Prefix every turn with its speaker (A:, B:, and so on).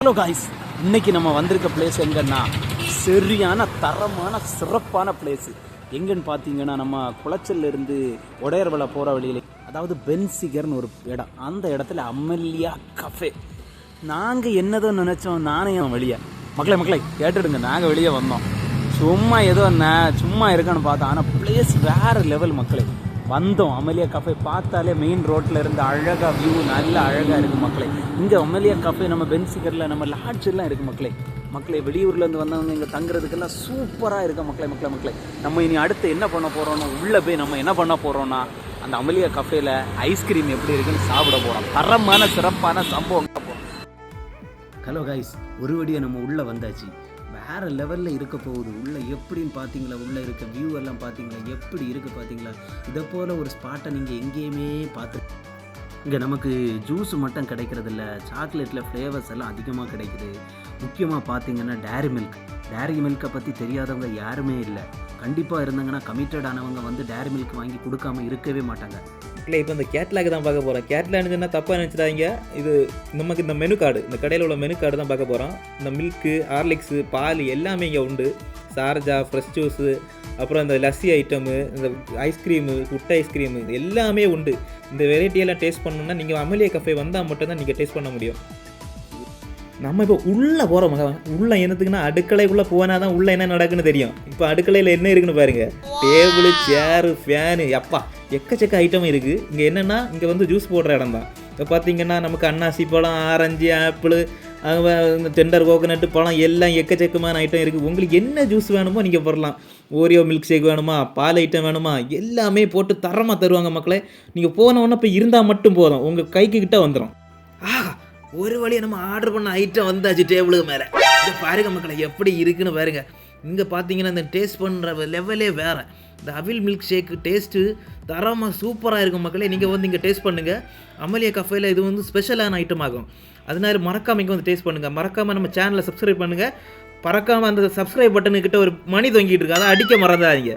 A: Hello guys, இன்னைக்கு நம்ம வந்திருக்க பிளேஸ் எங்கன்னா சரியான தரமான சிறப்பான பிளேஸ் எங்கன்னு பார்த்தீங்கன்னா நம்ம குளச்சல்ல இருந்து உடையர்வலை போகிற வழியில், அதாவது பென்சிகர்னு ஒரு இடம். அந்த இடத்துல அமல்யா கஃபே. நாங்கள் என்னதோ நினச்சோம், நானே வெளியே மக்களை கேட்டுடுங்க. நாங்கள் வெளியே வந்தோம், சும்மா ஏதோ சும்மா இருக்கான்னு பார்த்தோம். ஆனால் பிளேஸ் வேறு லெவல் மக்களே. வந்தோம் அமல்யா கஃபே. பார்த்தாலே மெயின் ரோட்டில் இருந்து அழகாக வியூ நல்ல அழகாக இருக்குது மக்களே. இங்கே அமல்யா கஃபே நம்ம பென்சிகரில் நம்ம லாட்ஜ் எல்லாம் இருக்குது மக்களே. வெளியூர்லேருந்து வந்தவங்க இங்கே தங்குறதுக்கெல்லாம் சூப்பராக இருக்க மக்களே. நம்ம இனி அடுத்து என்ன பண்ண போகிறோம்னா, உள்ளே போய் நம்ம என்ன பண்ண போகிறோன்னா, அந்த அமல்யா கஃபேல ஐஸ்கிரீம் எப்படி இருக்குன்னு சாப்பிட போகிறோம். தரமான சிறப்பான சம்பவம். ஹலோ காய்ஸ், ஒரு வழியாக நம்ம உள்ளே வந்தாச்சு. வேறு லெவலில் இருக்க போகுது. உள்ளே எப்படின்னு பார்த்தீங்களா? உள்ளே இருக்க வியூ எல்லாம் பார்த்தீங்களா? எப்படி இருக்குது பார்த்தீங்களா? இதை போல் ஒரு ஸ்பாட்டை நீங்கள் எங்கேயுமே பார்த்து. இங்கே நமக்கு ஜூஸ் மட்டும் கிடைக்கிறதில்ல, சாக்லேட்டில் ஃப்ளேவர்ஸ் எல்லாம் அதிகமாக கிடைக்குது. முக்கியமாக பார்த்தீங்கன்னா டேரி மில்கை பற்றி தெரியாதவங்க யாருமே இல்லை. கண்டிப்பாக இருந்தாங்கன்னா கமிட்டட் ஆனவங்க வந்து டேரி மில்க் வாங்கி கொடுக்காம இருக்கவே மாட்டாங்க.
B: இல்லை, இப்போ இந்த கேட்லாக் தான் பார்க்க போகிறோம். கேட்லாக்னு சொன்னால் தப்பாக நினச்சிடாங்க. இது நமக்கு இந்த மெனு கார்டு, இந்த கடையில் உள்ள மெனு கார்டு தான் பார்க்க போகிறோம். இந்த மில்க்கு, ஹார்லிக்ஸு, பால் எல்லாமே இங்கே உண்டு. சார்ஜா, ஃப்ரெஷ் ஜூஸு, அப்புறம் இந்த லஸ்ஸி ஐட்டமு, இந்த ஐஸ்கிரீமு, குட்டை ஐஸ்கிரீமு எல்லாமே உண்டு. இந்த வெரைட்டியெல்லாம் டேஸ்ட் பண்ணணுன்னா நீங்கள் அமல்யா கஃபே வந்தால் மட்டும்தான் நீங்கள் டேஸ்ட் பண்ண முடியும். நம்ம இப்போ உள்ளே போகிறோம். உள்ளே என்னத்துக்குன்னா, அடுக்கலைக்குள்ளே போனால் தான் உள்ளே என்ன நடக்குன்னு தெரியும். இப்போ அடுக்கலையில் என்ன இருக்குன்னு பாருங்கள். டேபிள், சேரு, ஃபேனு, அப்பா எக்கச்சக்க ஐட்டம் இருக்குது. இங்கே என்னென்னா, இங்கே வந்து ஜூஸ் போடுற இடம் தான். இப்போ பார்த்தீங்கன்னா நமக்கு அன்னாசி பழம், ஆரஞ்சு, ஆப்பிள், டெண்டர், கோகனட்டு பழம் எல்லாம் எக்கச்சக்கமான ஐட்டம் இருக்குது. உங்களுக்கு என்ன ஜூஸ் வேணுமோ நீங்கள் போடலாம். ஓரியோ மில்க் ஷேக் வேணுமா, பால் ஐட்டம் வேணுமா, எல்லாமே போட்டு தரமாக தருவாங்க மக்களே. நீங்கள் போனோன்னே இப்போ இருந்தால் மட்டும் போதும், உங்கள் கைக்கு கிட்ட வந்துடும். ஒரு வழியாக நம்ம ஆர்டர் பண்ண ஐட்டம் வந்தாச்சு டேபிளுக்கு மேலே. இங்கே பாருங்க மக்களை, எப்படி இருக்குன்னு பாருங்கள். இங்கே பார்த்தீங்கன்னா இந்த டேஸ்ட் பண்ணுற லெவலே வேறு. இந்த அவில் மில்க் ஷேக்கு டேஸ்ட்டு தரமாக சூப்பராக இருக்கும் மக்களே. நீங்கள் வந்து இங்கே டேஸ்ட் பண்ணுங்கள். அமல்யா கஃபேல இது வந்து ஸ்பெஷலான ஐட்டம் ஆகும். அதனால மறக்காமல் இங்கே வந்து டேஸ்ட் பண்ணுங்கள். மறக்காமல் நம்ம சேனலை சப்ஸ்கிரைப் பண்ணுங்கள். பறக்காமல் அந்த சப்ஸ்கிரைப் பட்டனுக்கிட்ட ஒரு மணி தொங்கிட்டு இருக்கு, அதை அடிக்க மறந்துடாதீங்க.